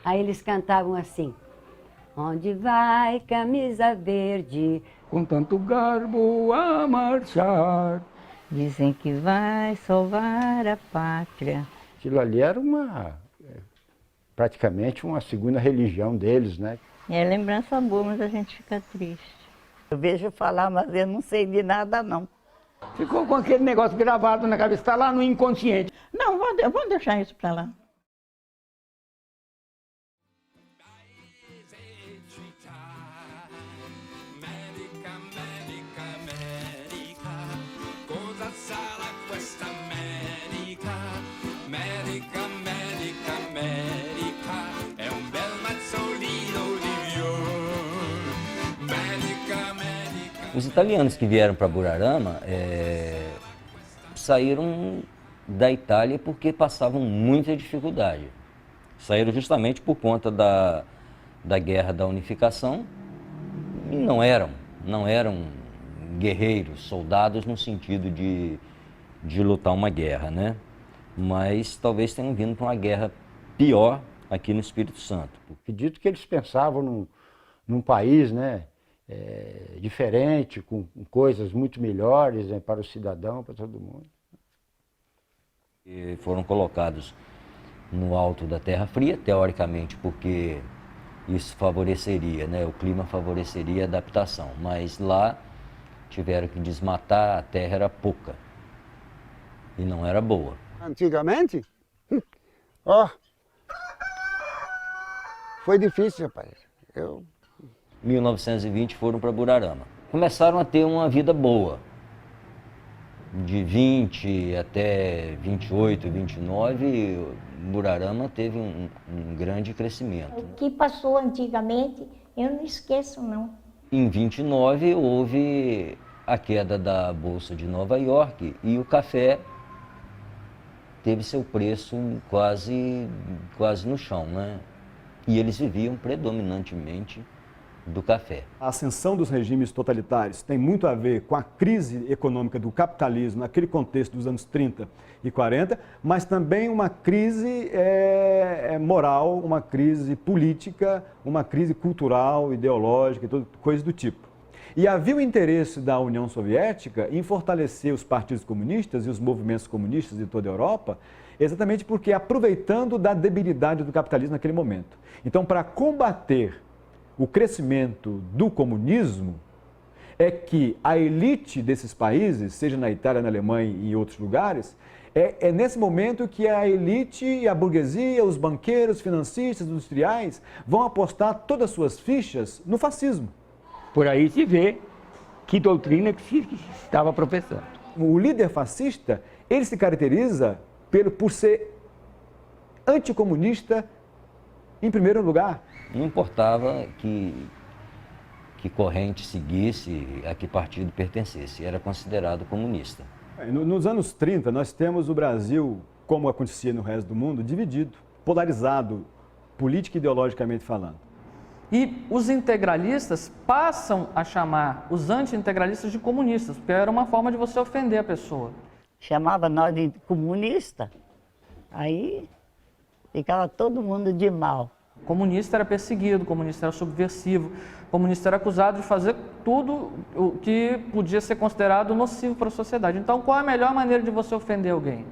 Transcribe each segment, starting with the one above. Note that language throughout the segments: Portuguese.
Aí eles cantavam assim: onde vai camisa verde, com tanto garbo a marchar. Dizem que vai salvar a pátria. Aquilo ali era praticamente uma segunda religião deles, né? É lembrança boa, mas a gente fica triste. Eu vejo falar, mas eu não sei de nada, não. Ficou com aquele negócio gravado na cabeça, está lá no inconsciente. Não, vou deixar isso para lá. Os italianos que vieram para Burarama saíram da Itália porque passavam muita dificuldade. Saíram justamente por conta da Guerra da Unificação e não eram guerreiros, soldados no sentido de lutar uma guerra, né? Mas talvez tenham vindo para uma guerra pior aqui no Espírito Santo. Acredito que eles pensavam num país, né? Diferente, com coisas muito melhores, né, para o cidadão, para todo mundo. E foram colocados no alto da Terra Fria, teoricamente, porque isso favoreceria, né, o clima favoreceria a adaptação, mas lá tiveram que desmatar, a terra era pouca e não era boa. Antigamente, foi difícil, rapaz. 1920 foram para Burarama. Começaram a ter uma vida boa. De 20 até 28, 29, Burarama teve um grande crescimento. O que passou antigamente, eu não esqueço, não. Em 29 houve a queda da Bolsa de Nova York e o café teve seu preço quase no chão, né? E eles viviam predominantemente do café. A ascensão dos regimes totalitários tem muito a ver com a crise econômica do capitalismo naquele contexto dos anos 30 e 40, mas também uma crise moral, uma crise política, uma crise cultural, ideológica, coisas do tipo. E havia o interesse da União Soviética em fortalecer os partidos comunistas e os movimentos comunistas de toda a Europa, exatamente porque aproveitando da debilidade do capitalismo naquele momento. Então, para combater o crescimento do comunismo, é que a elite desses países, seja na Itália, na Alemanha e em outros lugares, é nesse momento que a elite, a burguesia, os banqueiros, financistas, industriais vão apostar todas as suas fichas no fascismo. Por aí se vê que doutrina que se estava professando. O líder fascista, ele se caracteriza por ser anticomunista em primeiro lugar. Não importava que corrente seguisse, a que partido pertencesse, era considerado comunista. Nos anos 30, nós temos o Brasil, como acontecia no resto do mundo, dividido, polarizado, política e ideologicamente falando. E os integralistas passam a chamar os anti-integralistas de comunistas, porque era uma forma de você ofender a pessoa. Chamava nós de comunista, aí ficava todo mundo de mal. O comunista era perseguido, o comunista era subversivo, o comunista era acusado de fazer tudo o que podia ser considerado nocivo para a sociedade. Então, qual é a melhor maneira de você ofender alguém?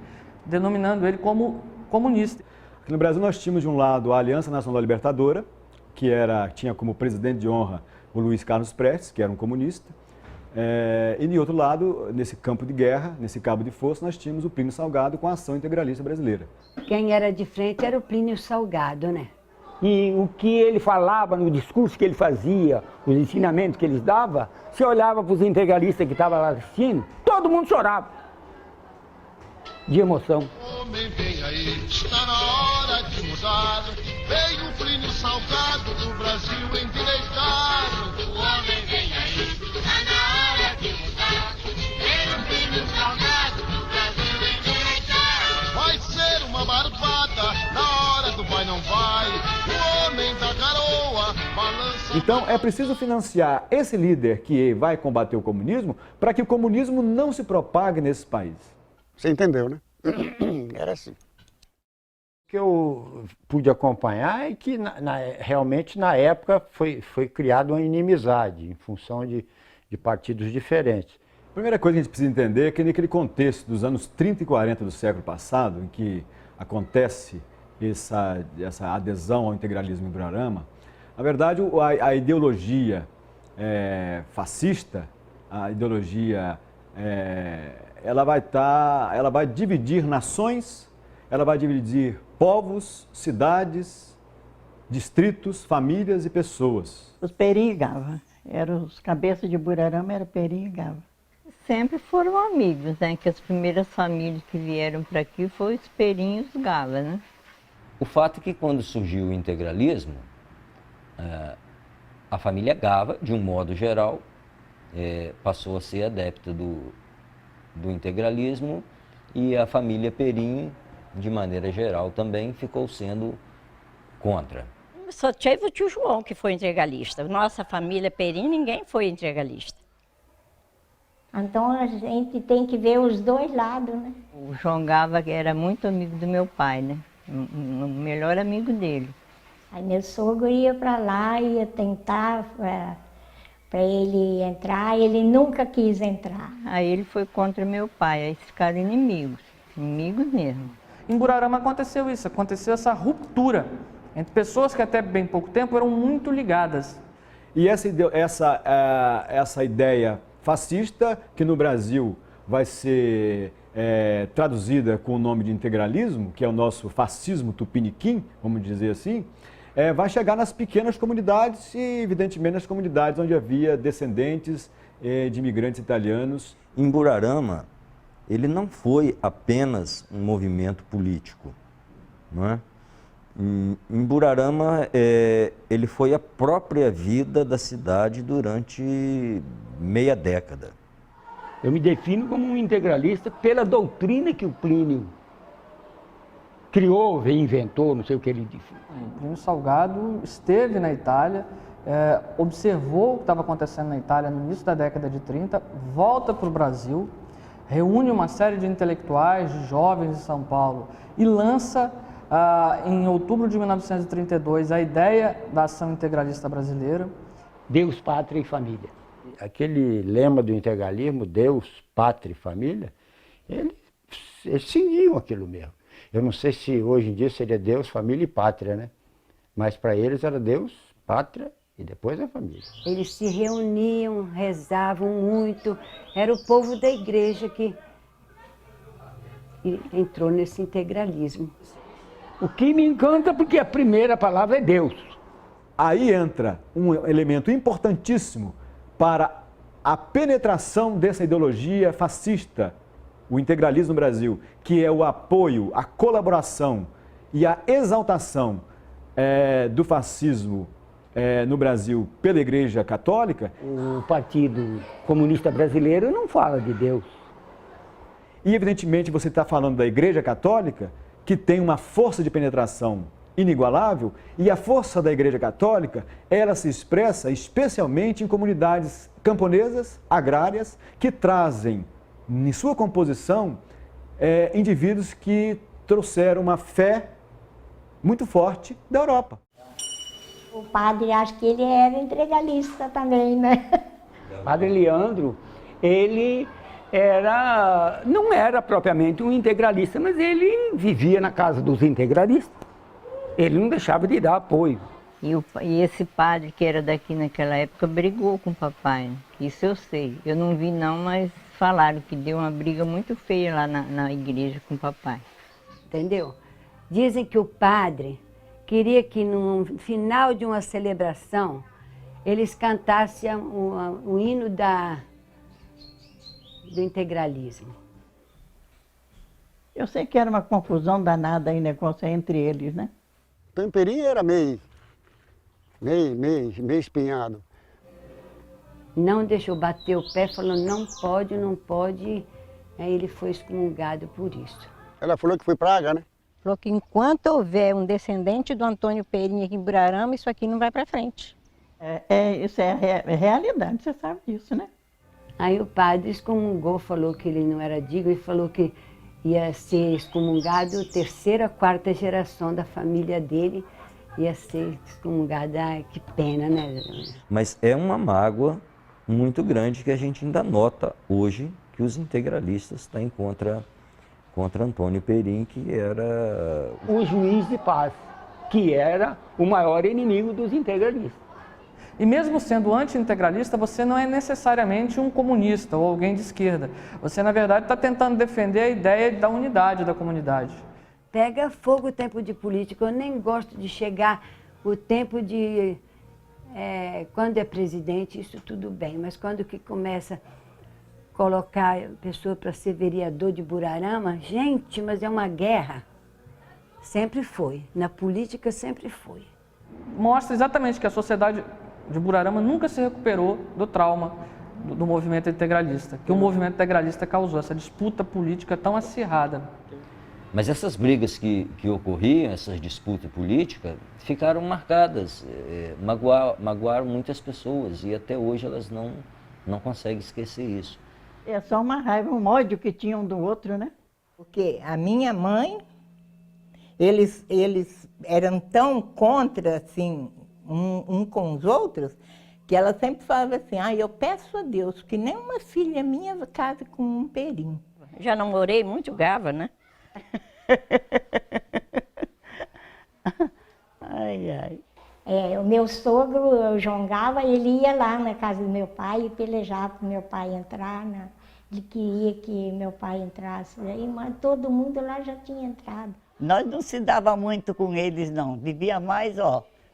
Denominando ele como comunista. Aqui no Brasil nós tínhamos de um lado a Aliança Nacional Libertadora, que tinha como presidente de honra o Luiz Carlos Prestes, que era um comunista. E de outro lado, nesse campo de guerra, nesse cabo de força, nós tínhamos o Plínio Salgado com a Ação Integralista Brasileira. Quem era de frente era o Plínio Salgado, né? E o que ele falava no discurso que ele fazia, os ensinamentos que ele dava, você olhava para os integralistas que estavam lá assistindo, todo mundo chorava de emoção. Homem, vem aí, está na hora de mudar. Veio o Plínio Salgado do Brasil endireitar. O homem vem aí, está na hora de mudar. Veio o Plínio Salgado do Brasil endireitar. Vai ser uma barbada, na hora do vai não vai. O homem da garoa balança. Então é preciso financiar esse líder que vai combater o comunismo para que o comunismo não se propague nesses países. Você entendeu, né? Era assim. que eu pude acompanhar é que realmente na época foi criada uma inimizade em função de partidos diferentes. A primeira coisa que a gente precisa entender é que naquele contexto dos anos 30 e 40 do século passado, em que acontece essa adesão ao integralismo em Buararama, na verdade a ideologia fascista, a ideologia, ela vai dividir nações, ela vai dividir povos, cidades, distritos, famílias e pessoas. Os Peri e Gava, os cabeças de Buararama eram Peri e Gava. Sempre foram amigos, né? Que as primeiras famílias que vieram para aqui foram os Peri e os Gava, né? O fato é que quando surgiu o integralismo, a família Gava, de um modo geral, passou a ser adepta do integralismo e a família Perim, de maneira geral, também ficou sendo contra. Só teve o tio João que foi integralista. Nossa família Perim, ninguém foi integralista. Então a gente tem que ver os dois lados, né? O João Gava era muito amigo do meu pai, né? O melhor amigo dele. Aí meu sogro ia para lá, ia tentar para ele entrar, ele nunca quis entrar. Aí ele foi contra meu pai, aí ficaram inimigos mesmo. Em Buararama aconteceu isso, aconteceu essa ruptura entre pessoas que até bem pouco tempo eram muito ligadas. E essa ideia fascista, que no Brasil vai ser traduzida com o nome de integralismo, que é o nosso fascismo tupiniquim, vamos dizer assim, vai chegar nas pequenas comunidades e, evidentemente, nas comunidades onde havia descendentes de imigrantes italianos. Em Buararama, ele não foi apenas um movimento político, não é? Em Buararama, ele foi a própria vida da cidade durante meia década. Eu me defino como um integralista pela doutrina que o Plínio criou, reinventou, não sei o que ele disse. O Plínio Salgado esteve na Itália, observou o que estava acontecendo na Itália no início da década de 30, volta para o Brasil, reúne uma série de intelectuais, de jovens de São Paulo e lança, em outubro de 1932, a ideia da ação integralista brasileira. Deus, pátria e família. Aquele lema do integralismo, Deus, pátria e família, eles seguiam aquilo mesmo. Eu não sei se hoje em dia seria Deus, família e pátria, né? Mas para eles era Deus, pátria e depois a família. Eles se reuniam, rezavam muito. Era o povo da igreja que entrou nesse integralismo. O que me encanta porque a primeira palavra é Deus. Aí entra um elemento importantíssimo para a penetração dessa ideologia fascista, o integralismo no Brasil, que é o apoio, a colaboração e a exaltação do fascismo no Brasil pela Igreja Católica. O Partido Comunista Brasileiro não fala de Deus. E, evidentemente, você está falando da Igreja Católica, que tem uma força de penetração inigualável, e a força da Igreja Católica, ela se expressa especialmente em comunidades camponesas, agrárias, que trazem, em sua composição, indivíduos que trouxeram uma fé muito forte da Europa. O padre, acho que ele era integralista também, né? Padre Leandro, ele não era propriamente um integralista, mas ele vivia na casa dos integralistas. Ele não deixava de dar apoio. E esse padre que era daqui naquela época brigou com o papai, né? Isso eu sei. Eu não vi não, mas falaram que deu uma briga muito feia lá na igreja com o papai. Entendeu? Dizem que o padre queria que no final de uma celebração eles cantassem o hino do integralismo. Eu sei que era uma confusão danada aí, negócio entre eles, né? Então, Perim era meio espinhado. Não deixou bater o pé, falou não pode, não pode. Aí ele foi excomungado por isso. Ela falou que foi praga, né? Falou que enquanto houver um descendente do Antônio Perim aqui em Buararama, isso aqui não vai para frente. Isso é realidade, você sabe disso, né? Aí o padre excomungou, falou que ele não era digno e falou que ia ser excomungado a terceira, quarta geração da família dele, ia ser excomungada. Ai, que pena, né? Mas é uma mágoa muito grande que a gente ainda nota hoje que os integralistas têm contra Antônio Perim, que era O juiz de paz, que era o maior inimigo dos integralistas. E mesmo sendo anti-integralista, você não é necessariamente um comunista ou alguém de esquerda. Você, na verdade, está tentando defender a ideia da unidade da comunidade. Pega fogo o tempo de política. Eu nem gosto de chegar o tempo de... quando é presidente, isso tudo bem. Mas quando que começa a colocar a pessoa para ser vereador de Burarama, gente, mas é uma guerra. Sempre foi. Na política sempre foi. Mostra exatamente que a sociedade de Burarama nunca se recuperou do trauma do movimento integralista, que o movimento integralista causou, essa disputa política tão acirrada. Mas essas brigas que ocorriam, essas disputas políticas, ficaram marcadas, magoaram muitas pessoas e até hoje elas não conseguem esquecer isso. É só uma raiva, um ódio que tinham um do outro, né? Porque a minha mãe, eles eram tão contra, assim, um com os outros, que ela sempre falava assim, eu peço a Deus que nenhuma filha minha case com um Perim. Já namorei muito gava, né? Ai. O meu sogro, o João Gava, ele ia lá na casa do meu pai e pelejava para o meu pai entrar, né? Ele queria que meu pai entrasse, mas todo mundo lá já tinha entrado. Nós não se dava muito com eles, não. Vivia mais,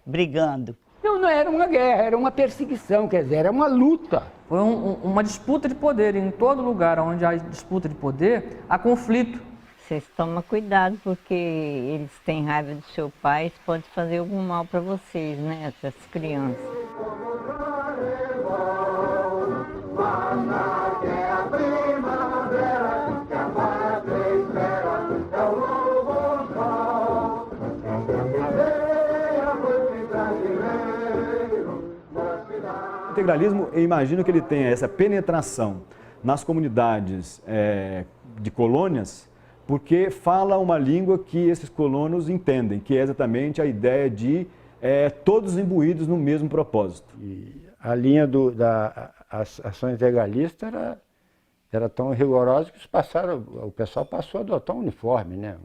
brigando. Não era uma guerra, era uma perseguição, quer dizer, era uma luta. Foi uma disputa de poder. Em todo lugar onde há disputa de poder, há conflito. Vocês tomam cuidado, porque eles têm raiva do seu pai, isso pode fazer algum mal para vocês, né, essas crianças. O integralismo, eu imagino que ele tenha essa penetração nas comunidades de colônias, porque fala uma língua que esses colonos entendem, que é exatamente a ideia de todos imbuídos no mesmo propósito. E a linha das ações integralistas era tão rigorosa que o pessoal passou a adotar um uniforme, né?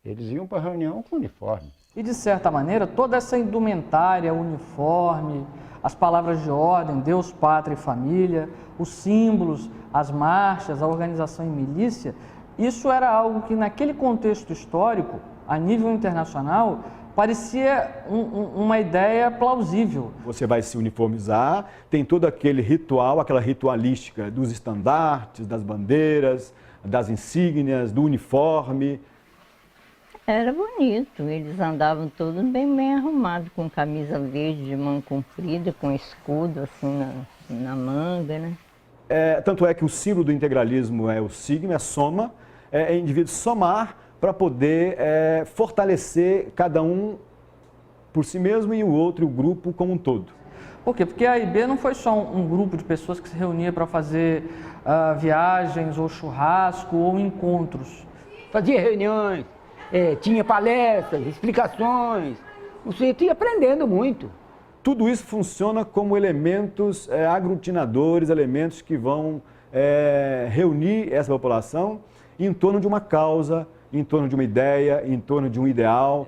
Eles iam para a reunião com uniforme. E, de certa maneira, toda essa indumentária, uniforme, as palavras de ordem, Deus, Pátria e Família, os símbolos, as marchas, a organização em milícia, isso era algo que, naquele contexto histórico, a nível internacional, parecia uma ideia plausível. Você vai se uniformizar, tem todo aquele ritual, aquela ritualística dos estandartes, das bandeiras, das insígnias, do uniforme. Era bonito, eles andavam todos bem arrumados, com camisa verde de manga comprida, com escudo assim na manga, né? Tanto é que o símbolo do integralismo é o signo, é a soma, é indivíduo somar para poder fortalecer cada um por si mesmo e o outro, o grupo como um todo. Por quê? Porque a AIB não foi só um grupo de pessoas que se reunia para fazer viagens ou churrasco ou encontros. Fazia reuniões, tinha palestras, explicações, você ia aprendendo muito. Tudo isso funciona como elementos aglutinadores, elementos que vão reunir essa população em torno de uma causa, em torno de uma ideia, em torno de um ideal.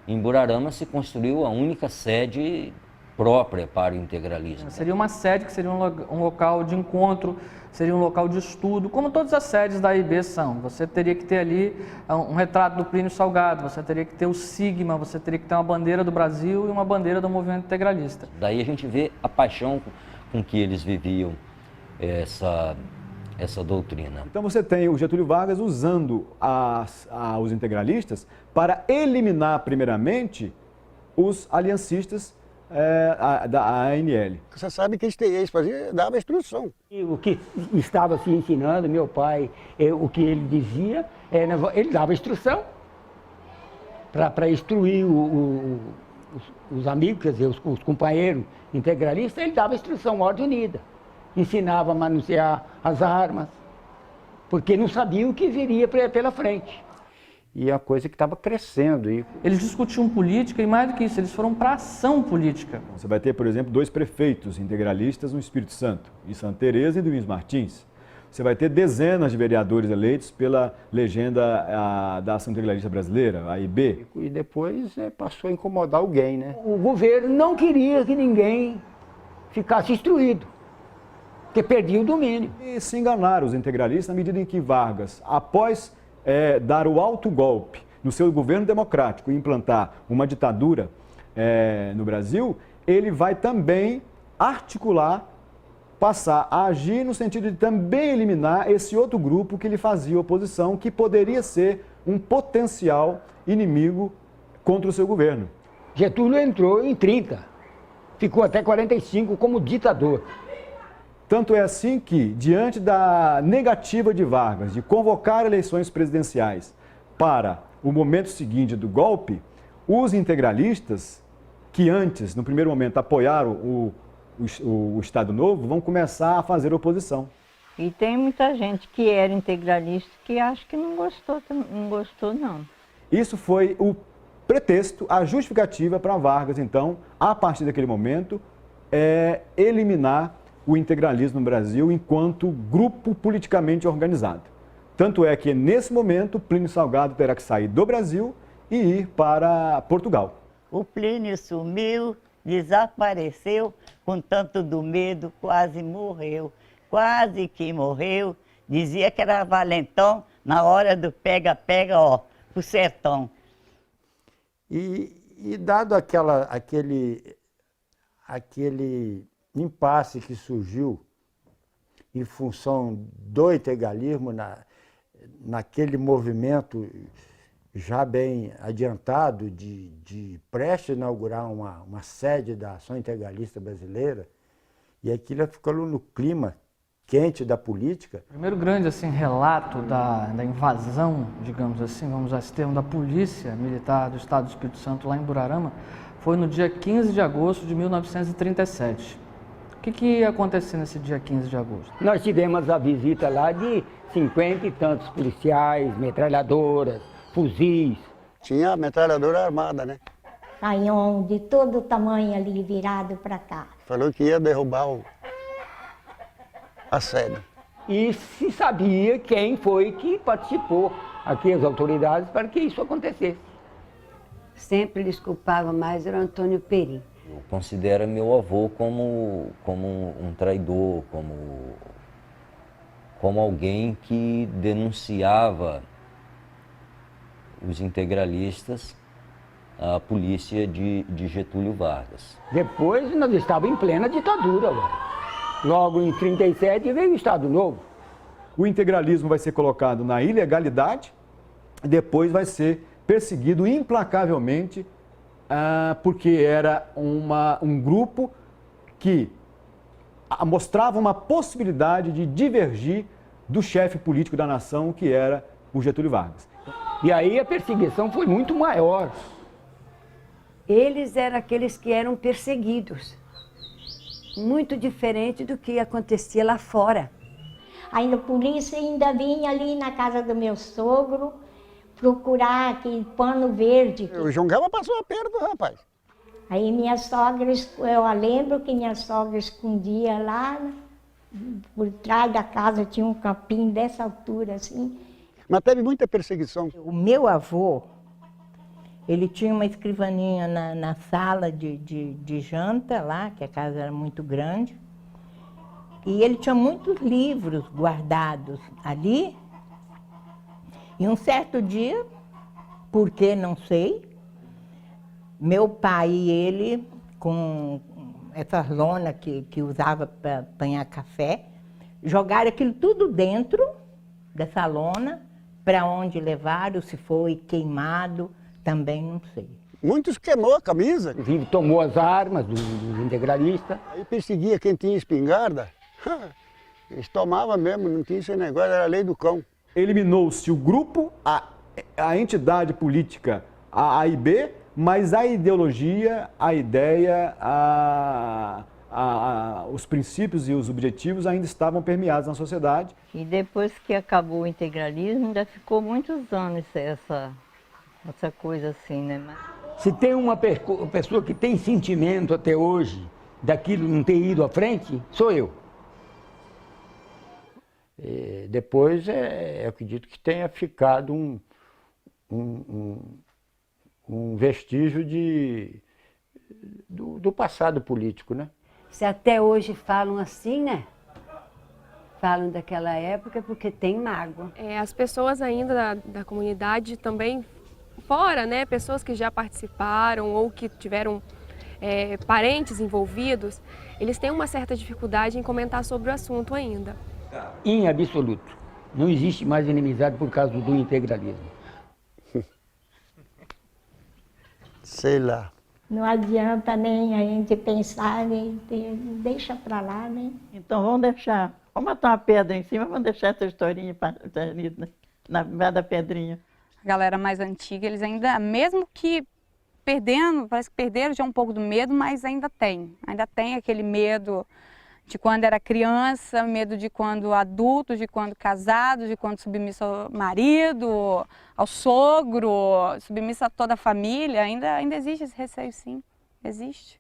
Em Burarama se construiu a única sede própria para o integralismo. Seria uma sede que seria um local de encontro, seria um local de estudo, como todas as sedes da AIB são. Você teria que ter ali um retrato do Plínio Salgado, você teria que ter o sigma, você teria que ter uma bandeira do Brasil e uma bandeira do movimento integralista. Daí a gente vê a paixão com que eles viviam essa doutrina. Então você tem o Getúlio Vargas usando os integralistas para eliminar primeiramente os aliancistas da ANL. Você sabe que eles davam instrução. O que estava se ensinando, meu pai, o que ele dizia, ele dava instrução para instruir os amigos, quer dizer, os companheiros integralistas, ele dava instrução, ordem unida. Ensinava a manusear as armas, porque não sabia o que viria pela frente. E é uma coisa que estava crescendo. Eles discutiam política e, mais do que isso, eles foram para ação política. Você vai ter, por exemplo, 2 prefeitos integralistas no Espírito Santo, de Santa Teresa e do Luiz Martins. Você vai ter dezenas de vereadores eleitos pela legenda da Ação Integralista Brasileira, AIB. E depois passou a incomodar alguém, né? O governo não queria que ninguém ficasse instruído, porque perdia o domínio. E se enganaram os integralistas na medida em que Vargas, após dar o alto golpe no seu governo democrático e implantar uma ditadura no Brasil, ele vai também articular, passar a agir no sentido de também eliminar esse outro grupo que lhe fazia oposição, que poderia ser um potencial inimigo contra o seu governo. Getúlio entrou em 30, ficou até 45 como ditador. Tanto é assim que, diante da negativa de Vargas de convocar eleições presidenciais para o momento seguinte do golpe, os integralistas, que antes, no primeiro momento, apoiaram o Estado Novo, vão começar a fazer oposição. E tem muita gente que era integralista que acho que não gostou não. Isso foi o pretexto, a justificativa para Vargas, então, a partir daquele momento, eliminar o integralismo no Brasil enquanto grupo politicamente organizado. Tanto é que, nesse momento, Plínio Salgado terá que sair do Brasil e ir para Portugal. O Plínio sumiu, desapareceu, com tanto do medo, quase morreu. Quase que morreu, dizia que era valentão, na hora do pega-pega, ó, pro sertão. E dado aquele impasse que surgiu em função do integralismo, naquele movimento já bem adiantado de prestes a inaugurar uma sede da Ação Integralista Brasileira, e aquilo ficou no clima quente da política. O primeiro grande relato da invasão, digamos assim, vamos usar esse termo, da polícia militar do Estado do Espírito Santo lá em Burarama, foi no dia 15 de agosto de 1937. O que ia acontecer nesse dia 15 de agosto? Nós tivemos a visita lá de 50 e tantos policiais, metralhadoras, fuzis. Tinha a metralhadora armada, né? Canhão de todo tamanho ali virado para cá. Falou que ia derrubar a sede. E se sabia quem foi que participou, aqui as autoridades, para que isso acontecesse. Sempre eles culpavam mais era o Antônio Perim. Eu considero meu avô como um traidor, como alguém que denunciava os integralistas à polícia de Getúlio Vargas. Depois nós estávamos em plena ditadura. Logo em 37 veio o Estado Novo. O integralismo vai ser colocado na ilegalidade e depois vai ser perseguido implacavelmente porque era um grupo que mostrava uma possibilidade de divergir do chefe político da nação, que era o Getúlio Vargas. E aí a perseguição foi muito maior. Eles eram aqueles que eram perseguidos. Muito diferente do que acontecia lá fora. Aí a polícia ainda vinha ali na casa do meu sogro procurar aquele pano verde. O Jongama passou perto, rapaz. Aí minha sogra, eu lembro que minha sogra escondia lá, por trás da casa tinha um campinho dessa altura assim. Mas teve muita perseguição. O meu avô, ele tinha uma escrivaninha na sala de janta lá, que a casa era muito grande, e ele tinha muitos livros guardados ali. E um certo dia, por que não sei, meu pai e ele, com essa lona que usava para apanhar café, jogaram aquilo tudo dentro dessa lona, para onde levaram, se foi queimado, também não sei. Muitos queimou a camisa. Inclusive tomou as armas dos integralistas. Aí perseguia quem tinha espingarda. Eles tomavam mesmo, não tinha esse negócio, era a lei do cão. Eliminou-se o grupo, a entidade política, a AIB, mas a ideologia, a ideia, a os princípios e os objetivos ainda estavam permeados na sociedade. E depois que acabou o integralismo, ainda ficou muitos anos essa coisa assim, né? Se tem uma pessoa que tem sentimento até hoje daquilo não ter ido à frente, sou eu. Depois, eu acredito que tenha ficado um vestígio do passado político, né? Se até hoje falam assim, né? Falam daquela época porque tem mágoa. As pessoas ainda da comunidade também fora, né? Pessoas que já participaram ou que tiveram parentes envolvidos, eles têm uma certa dificuldade em comentar sobre o assunto ainda. Em absoluto. Não existe mais inimizade por causa do integralismo. Sei lá. Não adianta nem a gente pensar, nem deixa pra lá, né? Então vamos botar uma pedra em cima, vamos deixar essa historinha na da pedrinha. A galera mais antiga, eles ainda, mesmo que perdendo, parece que perderam já um pouco do medo, mas ainda tem aquele medo de quando era criança, medo de quando adulto, de quando casado, de quando submisso ao marido, ao sogro, submisso a toda a família. Ainda existe esse receio, sim, existe.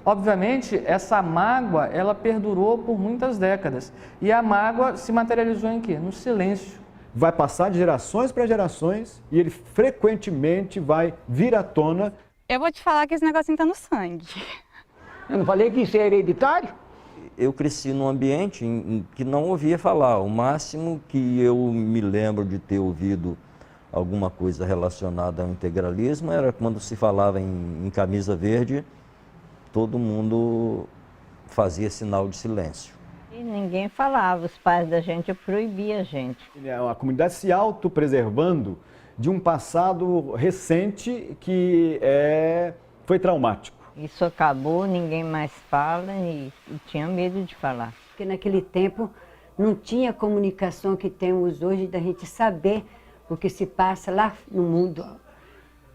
Obviamente, essa mágoa, ela perdurou por muitas décadas. E a mágoa se materializou em quê? No silêncio. Vai passar de gerações para gerações e ele frequentemente vai vir à tona. Eu vou te falar que esse negocinho está no sangue. Eu não falei que isso é hereditário? Eu cresci num ambiente em que não ouvia falar. O máximo que eu me lembro de ter ouvido alguma coisa relacionada ao integralismo era quando se falava em camisa verde, todo mundo fazia sinal de silêncio. E ninguém falava, os pais da gente proibiam a gente. A comunidade se autopreservando de um passado recente que foi traumático. Isso acabou, ninguém mais fala e tinha medo de falar. Porque naquele tempo não tinha a comunicação que temos hoje da gente saber o que se passa lá no mundo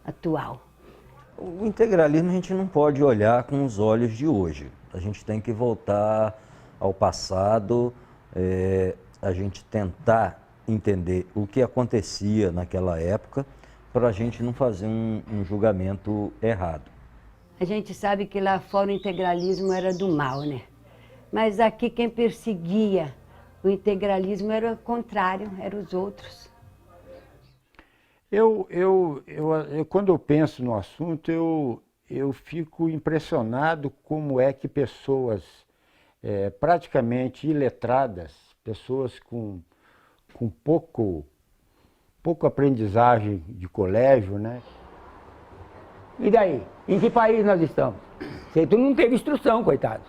atual. O integralismo a gente não pode olhar com os olhos de hoje. A gente tem que voltar ao passado, a gente tentar entender o que acontecia naquela época para a gente não fazer um julgamento errado. A gente sabe que lá fora o integralismo era do mal, né? Mas aqui quem perseguia o integralismo era o contrário, eram os outros. Quando eu penso no assunto, eu fico impressionado como é que pessoas praticamente iletradas, pessoas com pouco aprendizagem de colégio, né? E daí? Em que país nós estamos? Tu não teve instrução, coitado.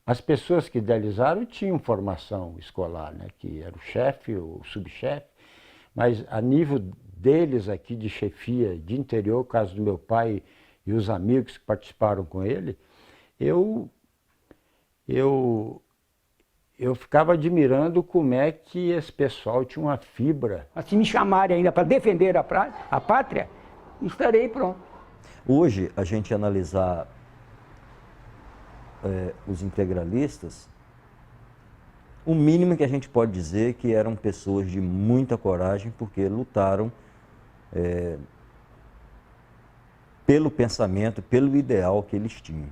As pessoas que idealizaram tinham formação escolar, né? Que era o chefe, o subchefe, mas a nível deles aqui de chefia de interior, o caso do meu pai e os amigos que participaram com ele, eu ficava admirando como é que esse pessoal tinha uma fibra. Se me chamarem ainda para defender a pátria, estarei pronto. Hoje, a gente analisar os integralistas, o mínimo que a gente pode dizer é que eram pessoas de muita coragem, porque lutaram pelo pensamento, pelo ideal que eles tinham.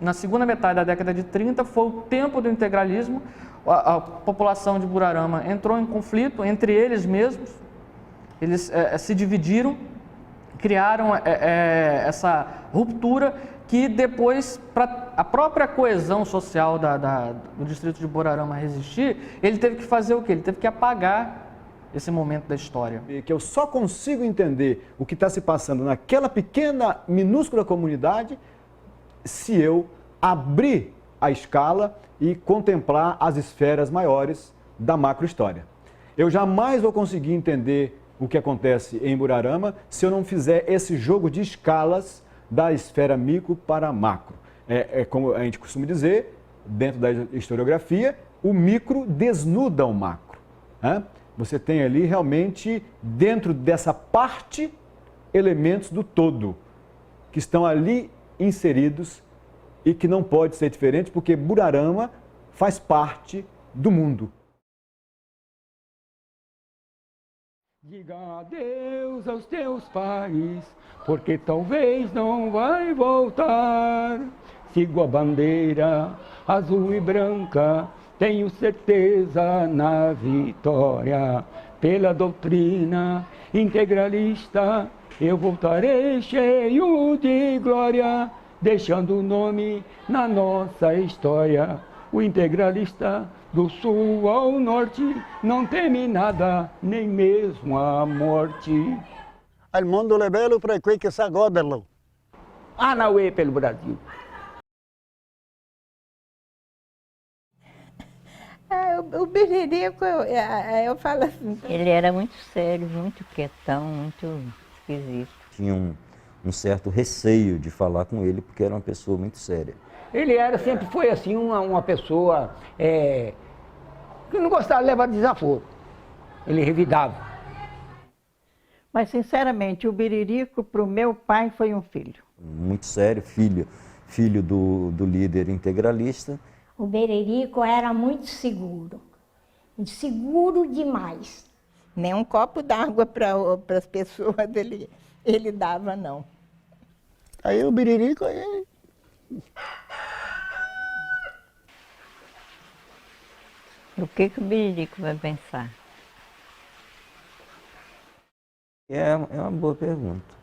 Na segunda metade da década de 30 foi o tempo do integralismo, a população de Burarama entrou em conflito entre eles mesmos, eles se dividiram, criaram essa ruptura que depois, para a própria coesão social do distrito de Burarama resistir, ele teve que fazer o quê? Ele teve que apagar esse momento da história. Que eu só consigo entender o que está se passando naquela pequena, minúscula comunidade se eu abrir a escala e contemplar as esferas maiores da macrohistória. Eu jamais vou conseguir entender o que acontece em Burarama se eu não fizer esse jogo de escalas da esfera micro para macro. Como a gente costuma dizer, dentro da historiografia, o micro desnuda o macro. Você tem ali realmente, dentro dessa parte, elementos do todo, que estão ali inseridos e que não pode ser diferente porque Burarama faz parte do mundo. Diga adeus aos teus pais, porque talvez não vai voltar. Sigo a bandeira azul e branca, tenho certeza na vitória. Pela doutrina integralista, eu voltarei cheio de glória, deixando o nome na nossa história. O integralista do sul ao norte não teme nada, nem mesmo a morte. Al mondo é belo para quem que sa goderlo. Anauê pelo Brasil. O Biririco, eu falo assim. Ele era muito sério, muito quietão, muito esquisito. Tinha um certo receio de falar com ele, porque era uma pessoa muito séria. Ele sempre foi assim, uma pessoa que não gostava de levar desaforo. Ele revidava. Mas, sinceramente, o Biririco, para o meu pai, foi um filho. Muito sério, filho do líder integralista. O Biririco era muito seguro demais. Nem um copo d'água para as pessoas ele dava, não. Aí o Biririco... O que o Biririco vai pensar? É uma boa pergunta.